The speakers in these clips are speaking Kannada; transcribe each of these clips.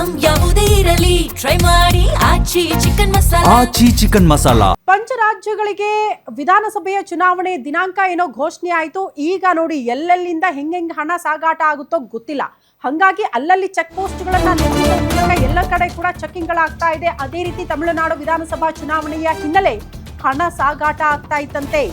ಐಟಂ ಯಾವುದೇ ಇರಲಿ ಟ್ರೈ ಮಾಡಿ ಆಚಿ ಚಿಕನ್ ಮಸಾಲಾ. ಪಂಚರಾಜ್ಯಗಳಿಗೆ ವಿಧಾನಸಭೆಯ ಚುನಾವಣೆ ದಿನಾಂಕ ಏನೋ ಘೋಷಣೆ ಆಯಿತು. ಈಗ ನೋಡಿ ಎಲ್ಲೆಲ್ಲಿಂದ ಹೆಂಗೆ ಹಣ ಸಾಗಾಟ ಆಗುತ್ತೋ ಗೊತ್ತಿಲ್ಲ. ಹಾಗಾಗಿ ಅಲ್ಲಲ್ಲಿ ಚೆಕ್ ಪೋಸ್ಟ್ಗಳನ್ನ ನಿರ್ಮಿಸುವ ಮೂಲಕ ಎಲ್ಲ ಕಡೆ ಕೂಡ ಚೆಕ್ಕಿಂಗ್ಗಳಾಗ್ತಾ ಇದೆ. ಅದೇ ರೀತಿ ತಮಿಳುನಾಡು ವಿಧಾನಸಭಾ ಚುನಾವಣೆಯ ಹಿನ್ನೆಲೆ ಹಣ ಸಾಗಾಟ ಆಗ್ತಾ ಇತ್ತಂತೆ.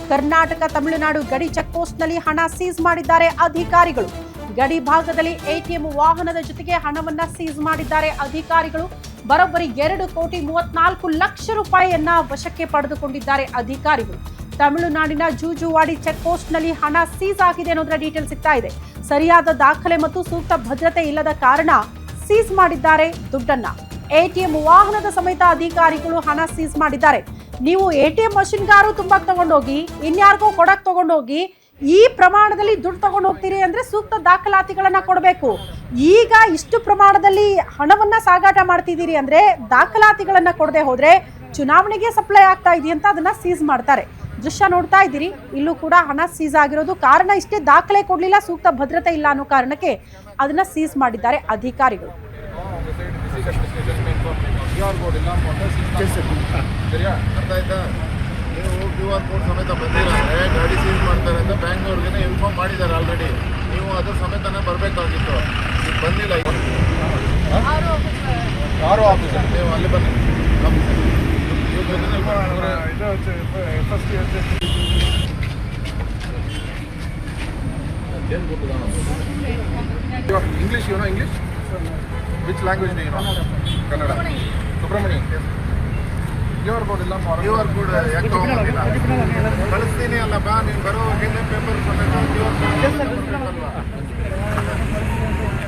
ಕರ್ನಾಟಕ ತಮಿಳುನಾಡು ಗಡಿ ಚೆಕ್ ಪೋಸ್ಟ್ನಲ್ಲಿ ಹಣ ಸೀಸ್ ಮಾಡಿದ್ದಾರೆ ಅಧಿಕಾರಿಗಳು. ಗಡಿ ಭಾಗದಲ್ಲಿ ಎಟಿಎಂ ವಾಹನದ ಜೊತೆಗೆ ಹಣವನ್ನ ಸೀಸ್ ಮಾಡಿದ್ದಾರೆ ಅಧಿಕಾರಿಗಳು. ಬರೋಬ್ಬರಿ 2,34,00,000 ರೂಪಾಯಿಯನ್ನ ವಶಕ್ಕೆ ಪಡೆದುಕೊಂಡಿದ್ದಾರೆ ಅಧಿಕಾರಿಗಳು. ತಮಿಳುನಾಡಿನ ಜೂಜುವಾಡಿ ಚೆಕ್ ಪೋಸ್ಟ್ ನಲ್ಲಿ ಹಣ ಸೀಸ್ ಆಗಿದೆ ಅನ್ನೋದರ ಡೀಟೇಲ್ ಸಿಗ್ತಾ ಇದೆ. ಸರಿಯಾದ ದಾಖಲೆ ಮತ್ತು ಸೂಕ್ತ ಭದ್ರತೆ ಇಲ್ಲದ ಕಾರಣ ಸೀಸ್ ಮಾಡಿದ್ದಾರೆ ದುಡ್ಡನ್ನ. ಎಟಿಎಂ ವಾಹನದ ಸಮೇತ ಅಧಿಕಾರಿಗಳು ಹಣ ಸೀಸ್ ಮಾಡಿದ್ದಾರೆ. ನೀವು ಎಟಿಎಂ ಮಷಿನ್ಗಾರು ತುಂಬಾಕ್ ತಗೊಂಡೋಗಿ ಇನ್ಯಾರಿಗೋ ಕೊಡಕ್ ತಗೊಂಡೋಗಿ ಈ ಪ್ರಮಾಣದಲ್ಲಿ ದುಡ್ಡು ತಗೊಂಡು ಹೋಗ್ತೀರಿ ಅಂದ್ರೆ ಸೂಕ್ತ ದಾಖಲಾತಿಗಳನ್ನ ಕೊಡಬೇಕು. ಈಗ ಇಷ್ಟು ಪ್ರಮಾಣದಲ್ಲಿ ಹಣವನ್ನ ಸಾಗಾಟ ಮಾಡ್ತಿದ್ದೀರಿ ಅಂದ್ರೆ ದಾಖಲಾತಿಗಳನ್ನ ಕೊಡದೆ ಹೋದ್ರೆ ಚುನಾವಣೆಗೆ ಸಪ್ಲೈ ಆಗ್ತಾ ಇದೆಯಂತ ಅದನ್ನ ಸೀಸ್ ಮಾಡ್ತಾರೆ. ದೃಶ್ಯ ನೋಡ್ತಾ ಇದ್ದೀರಿ, ಇಲ್ಲೂ ಕೂಡ ಹಣ ಸೀಸ್ ಆಗಿರೋದು. ಕಾರಣ ಇಷ್ಟೇ, ದಾಖಲೆ ಕೊಡ್ಲಿಲ್ಲ, ಸೂಕ್ತ ಭದ್ರತೆ ಇಲ್ಲ ಅನ್ನೋ ಕಾರಣಕ್ಕೆ ಅದನ್ನ ಸೀಸ್ ಮಾಡಿದ್ದಾರೆ ಅಧಿಕಾರಿಗಳು. ನೀವು QR ಕೋಡ್ ಸಮೇತ ಬಂದಿಲ್ಲ ಅಂದರೆ ಗಾಡಿ ಸೀಸ್ ಮಾಡ್ತಾರೆ ಅಂತ ಬ್ಯಾಂಕ್ನವ್ರಿಗೆ ಇನ್ಫಾರ್ಮ್ ಮಾಡಿದ್ದಾರೆ ಆಲ್ರೆಡಿ. ನೀವು ಅದ್ರ ಸಮೇತನೇ ಬರಬೇಕಾಗಿತ್ತು, ಈಗ ಬಂದಿಲ್ಲ. ಯಾರು ಆಫೀಸರ್ ನೀವು ಅಲ್ಲಿ ಬನ್ನಿ. ಇಂಗ್ಲೀಷ್ ಏನೋ ಇಂಗ್ಲೀಷ್ ವಿಚ್ ಲ್ಯಾಂಗ್ವೇಜ್ ಏನೋ ಕನ್ನಡ. ಸುಬ್ರಹ್ಮಣ್ಯ QR ಕೋಡ್ ಇಲ್ಲ. QR ಕೋಡ್ ಯಾಕೆ ತಗೊಂಡಿಲ್ಲ? ಕಳಿಸ್ತೀನಿ ಅಲ್ಲಪ್ಪ, ನೀನು ಬರೋ ಪೇಪರ್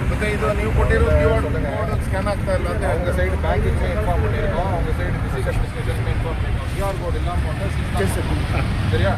ಮತ್ತೆ ಇದು ನೀವು ಕೊಟ್ಟಿರೋ QR ಕೋಡ್ ಸ್ಕ್ಯಾನ್ ಆಗ್ತಾ ಇಲ್ಲ ಅಂತ ಒಂದು ಸೈಡ್ ಬ್ಯಾಂಕ್ ಇನ್ಫಾರ್ಮ್ ಮಾಡಿರೋ, ಒಂದು ಸೈಡ್ QR ಕೋಡ್ ಇಲ್ಲ. ಸರಿಯಾ?